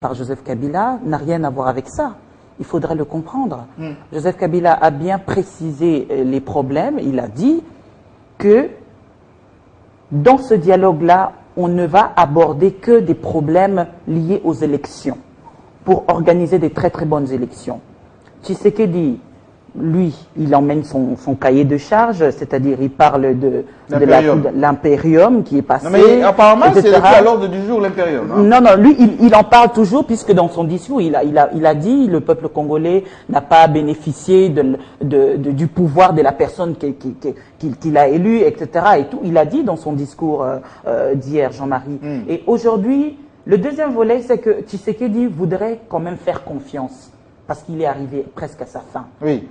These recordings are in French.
par Joseph Kabila n'a rien à voir avec ça. Il faudrait le comprendre. Joseph Kabila a bien précisé les problèmes. Il a dit que dans ce dialogue-là, on ne va aborder que des problèmes liés aux élections pour organiser des très très bonnes élections. Tshisekedi, lui, il emmène son cahier de charge, c'est-à-dire il parle de l'impérium qui est passé. Non, mais apparemment, c'est à l'ordre du jour, l'impérium. Hein. Non, lui, il en parle toujours, puisque dans son discours, il a dit le peuple congolais n'a pas bénéficié du pouvoir de la personne qu'il a élue, etc. Et tout. Il a dit dans son discours d'hier, Jean-Marie. Et aujourd'hui, le deuxième volet, c'est que Tshisekedi voudrait quand même faire confiance. Parce qu'il est arrivé presque à sa fin. Oui.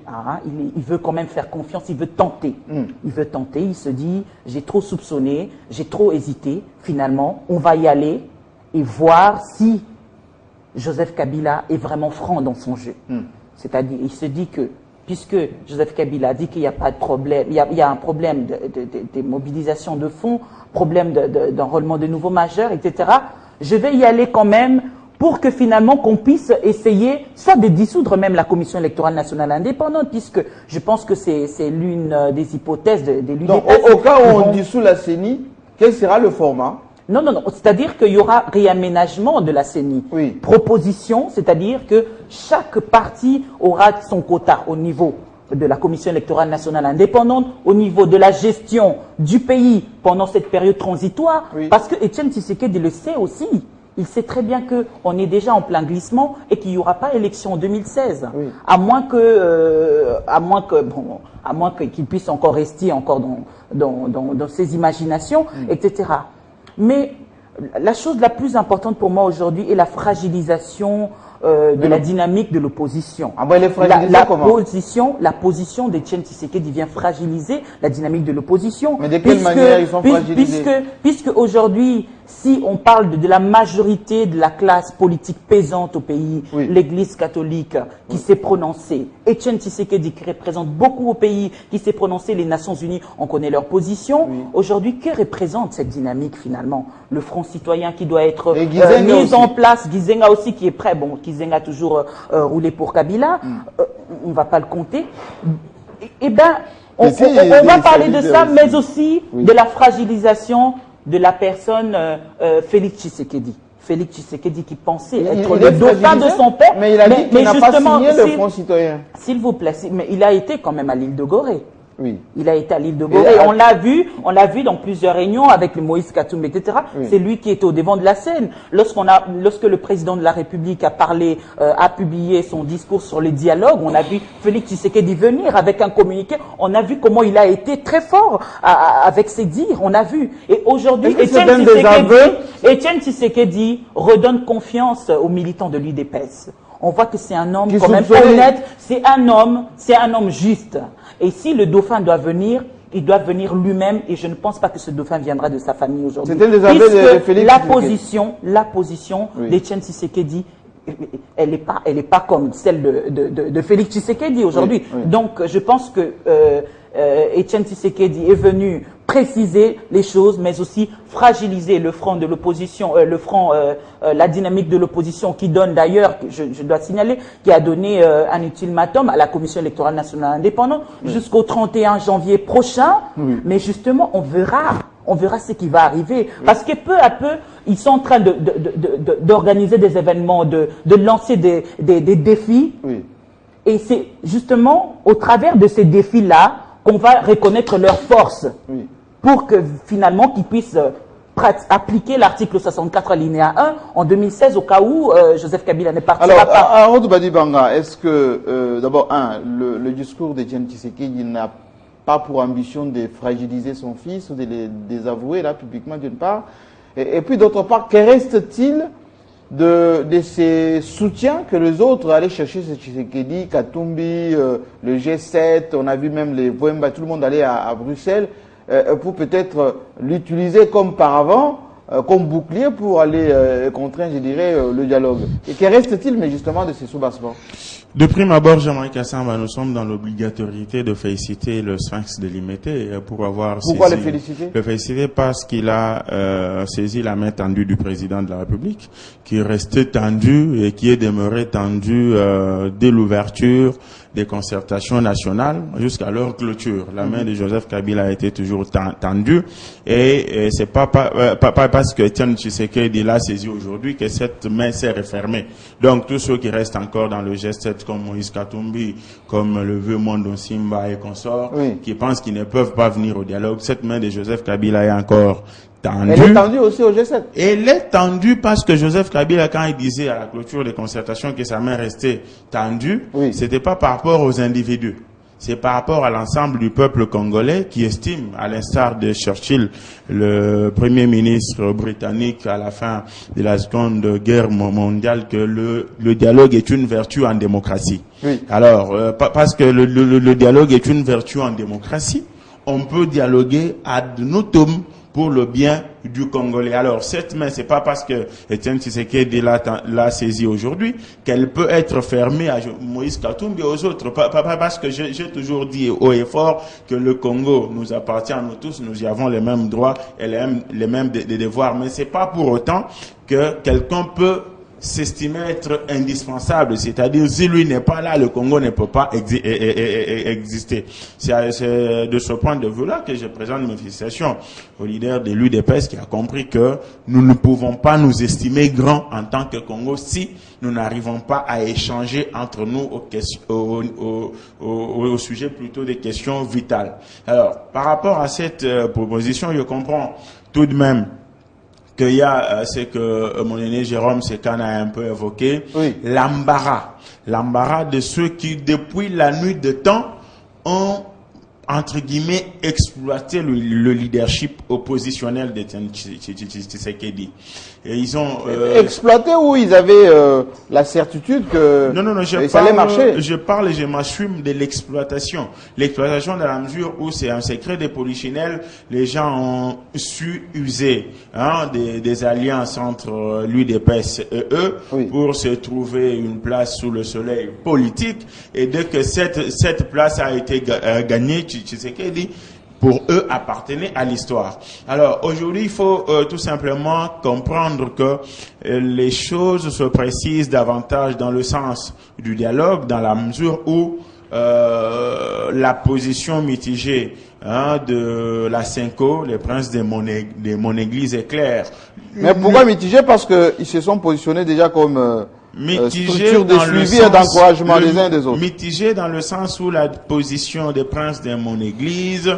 Il veut quand même faire confiance, il veut tenter. Il veut tenter, il se dit, j'ai trop soupçonné, j'ai trop hésité. Finalement, on va y aller et voir si Joseph Kabila est vraiment franc dans son jeu. C'est-à-dire, il se dit que, puisque Joseph Kabila dit qu'il n'y a pas de problème, il y a un problème de mobilisation de fonds, problème d'enrôlement de nouveaux majeurs, etc., je vais y aller quand même pour que finalement qu'on puisse essayer soit de dissoudre même la Commission électorale nationale indépendante, puisque je pense que c'est l'une des hypothèses de l'UDPS. Donc au cas où on dissout la CENI, quel sera le format? Non, c'est-à-dire qu'il y aura réaménagement de la CENI. Oui. Proposition, c'est-à-dire que chaque parti aura son quota au niveau de la Commission électorale nationale indépendante, au niveau de la gestion du pays pendant cette période transitoire, parce que Etienne Tshisekedi le sait aussi. Il sait très bien qu'on est déjà en plein glissement et qu'il n'y aura pas élection en 2016. À moins qu'il puisse encore rester encore dans ses imaginations, etc. Mais la chose la plus importante pour moi aujourd'hui est la fragilisation de la dynamique de l'opposition. La position d'Etienne Tshisekedi vient fragiliser la dynamique de l'opposition. Mais de quelle manière ils sont fragilisés? Puisque aujourd'hui, si on parle de la majorité de la classe politique pesante au pays, l'Église catholique qui s'est prononcée, Etienne Tshisekedi qui représente beaucoup au pays, qui s'est prononcé, les Nations Unies, on connaît leur position. Aujourd'hui, que représente cette dynamique finalement? Le Front citoyen qui doit être mis en place, Gizenga aussi qui est prêt, bon, Gizenga a toujours roulé pour Kabila, on ne va pas le compter. Eh bien, on va parler de ça, mais aussi de la fragilisation de la personne Félix Tshisekedi. Félix Tshisekedi qui pensait être le dauphin de son père. Mais il a dit qu'il n'a pas signé le Front citoyen. S'il vous plaît, mais il a été quand même à l'île de Gorée. Oui. Il a été à l'île de Gorée. On l'a vu dans plusieurs réunions avec le Moïse Katumbi, etc. C'est lui qui était au devant de la scène. Lorsque le président de la République a publié son discours sur le dialogue, on a vu Félix Tshisekedi venir avec un communiqué. On a vu comment il a été très fort avec ses dires. On a vu. Et aujourd'hui, Etienne Tshisekedi redonne confiance aux militants de l'UDPS. On voit que c'est un homme quand même honnête, c'est un homme juste. Et si le dauphin doit venir, il doit venir lui-même, et je ne pense pas que ce dauphin viendra de sa famille aujourd'hui. C'était les aveux de Félix la position d'Etienne Tshisekedi, elle est pas comme celle de Félix Tshisekedi aujourd'hui. Donc je pense que Etienne Tshisekedi est venu préciser les choses, mais aussi fragiliser le front de l'opposition, la dynamique de l'opposition qui donne d'ailleurs, je dois signaler, qui a donné un ultimatum à la Commission électorale nationale indépendante jusqu'au 31 janvier prochain. Mais justement, on verra ce qui va arriver. Parce que peu à peu, ils sont en train d'organiser des événements, de lancer des défis. Et c'est justement au travers de ces défis-là qu'on va reconnaître leurs forces pour que finalement qu'ils puissent appliquer l'article 64 alinéa 1 en 2016 au cas où Joseph Kabila ne partira pas. Alors, Harold Badibanga, est-ce que, d'abord, le discours d'Etienne Tshisekedi n'a pas pour ambition de fragiliser son fils ou de le désavouer là publiquement d'une part, et puis d'autre part, que reste-t-il de ces soutiens que les autres allaient chercher, c'est Tshisekedi, Katumbi, le G7, on a vu même les Wemba, tout le monde allait à Bruxelles pour peut-être l'utiliser comme par avant comme bouclier pour aller contraindre, je dirais, le dialogue. Et que reste-t-il, mais justement, de ces soubassements? De prime abord, Jean-Marie Kassamba, nous sommes dans l'obligatorité de féliciter le Sphinx de Limité pour avoir Pourquoi le féliciter? Le féliciter parce qu'il a saisi la main tendue du président de la République, qui est resté tendu et qui est demeuré tendu dès l'ouverture des concertations nationales jusqu'à leur clôture. La main de Joseph Kabila a été toujours tendue et c'est pas parce que Etienne Tshisekedi l'a saisi aujourd'hui que cette main s'est refermée. Donc tous ceux qui restent encore dans le G7 comme Moïse Katumbi, comme le vieux Mondo Simba et consorts, qui pensent qu'ils ne peuvent pas venir au dialogue, cette main de Joseph Kabila est encore tendue. Elle est tendue aussi au G7. Elle est tendue parce que Joseph Kabila, quand il disait à la clôture des concertations que sa main restait tendue, c'était pas par rapport aux individus. C'est par rapport à l'ensemble du peuple congolais qui estime, à l'instar de Churchill, le premier ministre britannique à la fin de la Seconde Guerre mondiale, que le dialogue est une vertu en démocratie. Alors, parce que le dialogue est une vertu en démocratie, on peut dialoguer ad nutum pour le bien du Congolais. Alors, cette main, c'est pas parce que Etienne Tshisekedi l'a saisie aujourd'hui qu'elle peut être fermée à Moïse Katumbi et aux autres. Pas parce que j'ai toujours dit haut et fort que le Congo nous appartient à nous tous, nous y avons les mêmes droits et les mêmes devoirs. Mais c'est pas pour autant que quelqu'un peut s'estimer être indispensable, c'est-à-dire si lui n'est pas là, le Congo ne peut pas exister. C'est de ce point de vue-là que je présente mes félicitations au leader de l'UDPS qui a compris que nous ne pouvons pas nous estimer grands en tant que Congo si nous n'arrivons pas à échanger entre nous au sujet plutôt des questions vitales. Alors, par rapport à cette proposition, je comprends tout de même qu'il y a ce que mon aîné Jérôme Sekan a un peu évoqué, l'embarras de ceux qui, depuis la nuit de temps, ont, entre guillemets, exploité le leadership oppositionnel d'Etienne Tshisekedi. Et ils ont exploité ou ils avaient la certitude que ça allait marcher? Je parle et je m'assume de l'exploitation. L'exploitation dans la mesure où c'est un secret des polichinelles, les gens ont su user des alliances entre l'UDPS et eux pour se trouver une place sous le soleil politique. Et dès que cette place a été gagnée, Tshisekedi, pour eux, appartenait à l'histoire. Alors, aujourd'hui, il faut tout simplement comprendre que les choses se précisent davantage dans le sens du dialogue, dans la mesure où la position mitigée de la Cinco, les princes de mon église, est claire. Mais pourquoi mitigée? Parce qu'ils se sont positionnés déjà comme structure de suivi et d'encouragement des uns des autres. Mitigé dans le sens où la position des princes de mon église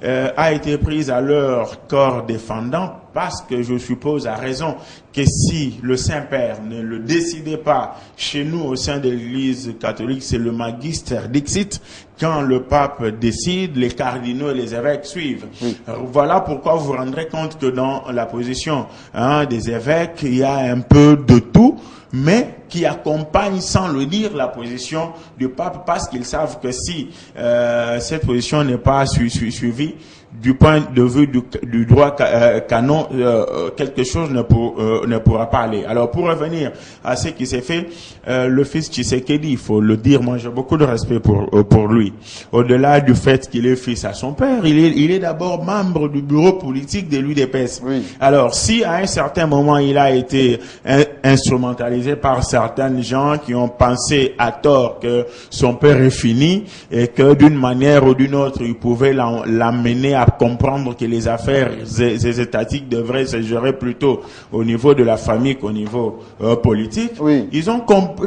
a été prise à leur corps défendant, parce que je suppose à raison que si le Saint-Père ne le décidait pas chez nous au sein de l'Église catholique, c'est le Magister Dixit, quand le pape décide, les cardinaux et les évêques suivent. Voilà pourquoi vous vous rendrez compte que dans la position des évêques, il y a un peu de tout, mais qui accompagne sans le dire la position du pape, parce qu'ils savent que si cette position n'est pas suivie du point de vue du droit canon, quelque chose ne pourra pas aller. Alors, pour revenir à ce qui s'est fait, le fils Tshisekedi, il faut le dire, moi j'ai beaucoup de respect pour lui. Au-delà du fait qu'il est fils à son père, il est d'abord membre du bureau politique de l'UDPS. Alors, si à un certain moment il a été instrumentalisé par certains gens qui ont pensé à tort que son père est fini et que d'une manière ou d'une autre, il pouvait l'amener à comprendre que les affaires étatiques devraient se gérer plutôt au niveau de la famille qu'au niveau politique.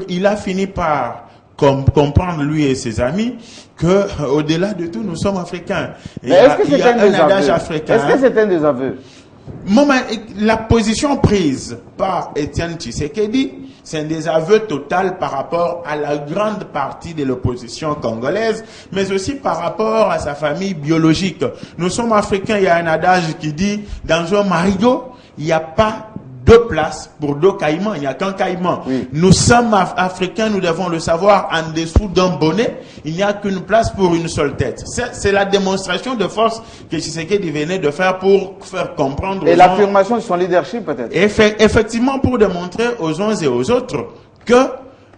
Il a fini par comprendre, lui et ses amis, que au-delà de tout, nous sommes africains. Mais est-ce que c'est un désaveu? Est-ce que c'est un désaveu? La position prise par Etienne Tshisekedi, c'est un désaveu total par rapport à la grande partie de l'opposition congolaise, mais aussi par rapport à sa famille biologique. Nous sommes africains, il y a un adage qui dit, dans un marigot, il n'y a pas 2 places pour 2 caïmans. Il n'y a qu'un caïman. Oui. Nous sommes africains, nous devons le savoir, en dessous d'un bonnet, il n'y a qu'une place pour une seule tête. C'est la démonstration de force que Tshisekedi venait de faire pour faire comprendre. Et l'affirmation de son leadership peut-être. Effectivement, pour démontrer aux uns et aux autres que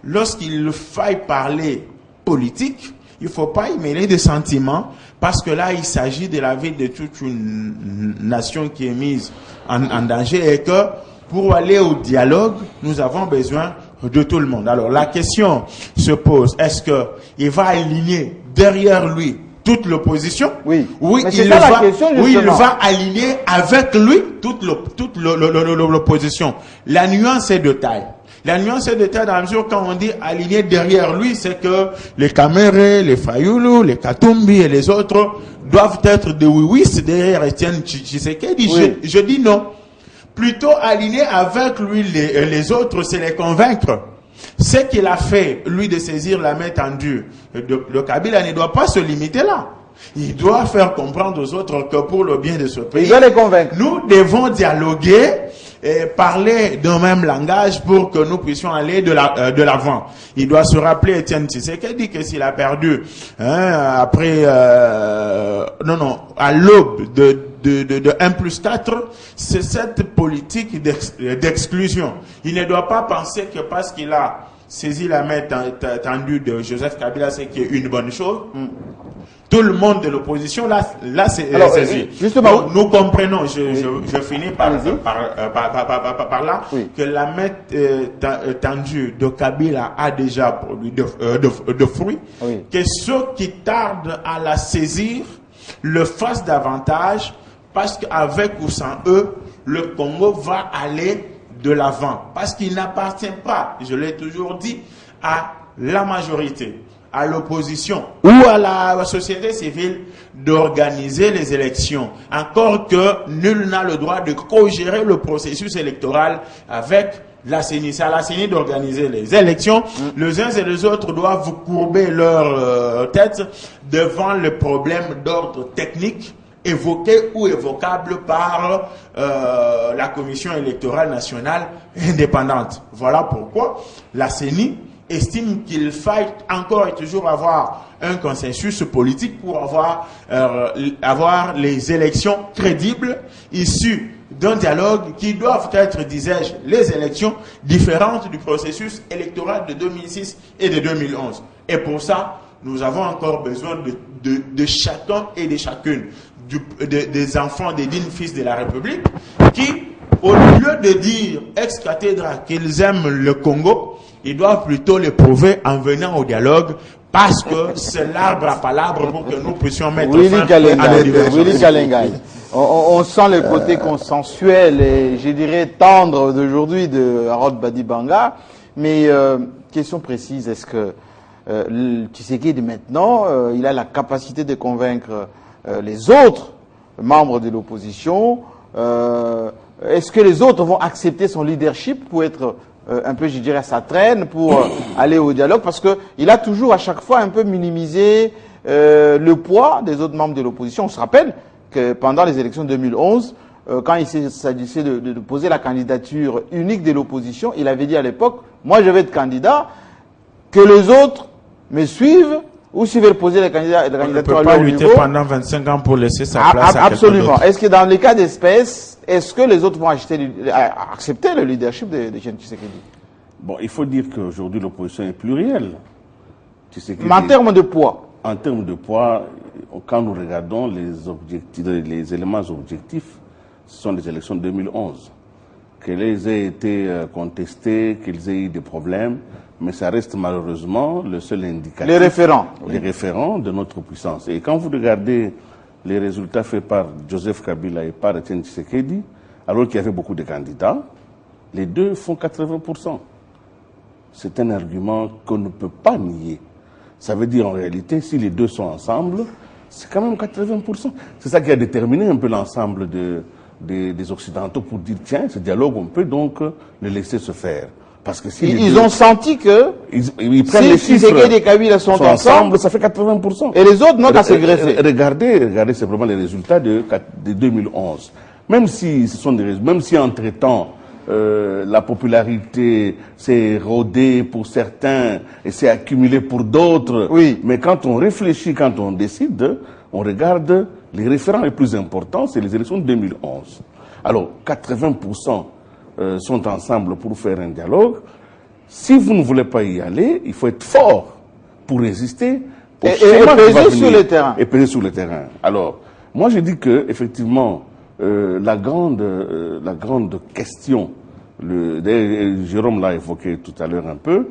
lorsqu'il faille parler politique, il ne faut pas y mêler des sentiments, parce que là, il s'agit de la vie de toute une nation qui est mise en danger, et que pour aller au dialogue, nous avons besoin de tout le monde. Alors, la question se pose, est-ce qu'il va aligner derrière lui toute l'opposition? Oui. Oui, mais il va aligner avec lui toute l'opposition. La nuance est de taille. La nuance est de taille dans la mesure quand on dit aligner derrière lui, c'est que les Caméré, les Fayoulou, les Katumbi et les autres doivent être des oui-oui derrière Etienne Tshisekedi. Oui. Je dis non. Plutôt aligner avec lui les autres, c'est les convaincre. Ce qu'il a fait, lui, de saisir la main tendue de Kabila ne doit pas se limiter là. Il doit faire comprendre aux autres que pour le bien de ce pays, il doit les convaincre. Nous devons dialoguer et parler d'un même langage pour que nous puissions aller de l'avant. Il doit se rappeler, Etienne Tshisekedi, que s'il a perdu, après, à l'aube de 1+4, c'est cette politique d'exclusion. Il ne doit pas penser que parce qu'il a saisi la main tendue de Joseph Kabila, c'est qu'il y a une bonne chose. Tout le monde de l'opposition, là c'est saisi. Justement, nous comprenons, je finis par là, oui, que la main tendue de Kabila a déjà produit de fruits, oui, que ceux qui tardent à la saisir le fassent davantage, parce qu'avec ou sans eux, le Congo va aller de l'avant. Parce qu'il n'appartient pas, je l'ai toujours dit, à la majorité, à l'opposition ou à la société civile d'organiser les élections. Encore que nul n'a le droit de co-gérer le processus électoral avec la CENI. C'est à la CENI d'organiser les élections. Les uns et les autres doivent courber leur tête devant le problème d'ordre technique évoqué ou évocable par la Commission électorale nationale indépendante. Voilà pourquoi la CENI estime qu'il faille encore et toujours avoir un consensus politique pour avoir les élections crédibles issues d'un dialogue qui doivent être, disais-je, les élections différentes du processus électoral de 2006 et de 2011. Et pour ça, nous avons encore besoin de chacun et de chacune, des enfants des dignes fils de la République, qui, au lieu de dire ex cathedra qu'ils aiment le Congo, ils doivent plutôt le prouver en venant au dialogue, parce que c'est l'arbre à palabre pour que nous puissions mettre fin à la divergence. On sent le côté consensuel et je dirais tendre d'aujourd'hui de Harold Badibanga, mais question précise, est-ce que Tshisekedi maintenant, il a la capacité de convaincre les autres membres de l'opposition? Est-ce que les autres vont accepter son leadership pour être un peu, je dirais, à sa traîne pour aller au dialogue? Parce que il a toujours à chaque fois un peu minimisé le poids des autres membres de l'opposition. On se rappelle que pendant les élections de 2011, quand il s'agissait de poser la candidature unique de l'opposition, il avait dit à l'époque, moi je vais être candidat, que les autres me suivent, ou s'ils veulent poser la candidature à leur niveau. On ne peut pas lutter pendant 25 ans pour laisser sa place à absolument. Est-ce que dans les cas d'espèce, est-ce que les autres vont accepter le leadership de Etienne Tshisekedi? Bon, il faut dire qu'aujourd'hui l'opposition est plurielle. Mais en termes de poids? En termes de poids, quand nous regardons les éléments objectifs, ce sont les élections de 2011. Qu'elles aient été contestées, qu'ils aient eu des problèmes, mais ça reste malheureusement le seul indicateur. Les référents. Les référents de notre puissance. Et quand vous regardez les résultats faits par Joseph Kabila et par Etienne Tshisekedi, alors qu'il y avait beaucoup de candidats, les deux font 80%. C'est un argument qu'on ne peut pas nier. Ça veut dire en réalité, si les deux sont ensemble, c'est quand même 80%. C'est ça qui a déterminé un peu l'ensemble des Occidentaux pour dire, tiens, ce dialogue, on peut donc le laisser se faire. Parce que si ils ont senti que ils prennent les chiffres, Tshisekedi et Kabila sont ensemble, ça fait 80%. Et les autres n'ont qu'à se greffer. Regardez simplement les résultats de 2011. Même si ce sont même si entre-temps, la popularité s'est rodée pour certains et s'est accumulée pour d'autres. Oui. Mais quand on réfléchit, quand on décide, on regarde les référents les plus importants, c'est les élections de 2011. Alors, 80% sont ensemble pour faire un dialogue. Si vous ne voulez pas y aller, il faut être fort pour résister au schéma qui va peser venir. sur le terrain. Et peser sur le terrain. Alors, moi je dis que effectivement, la grande question, Jérôme l'a évoqué tout à l'heure un peu,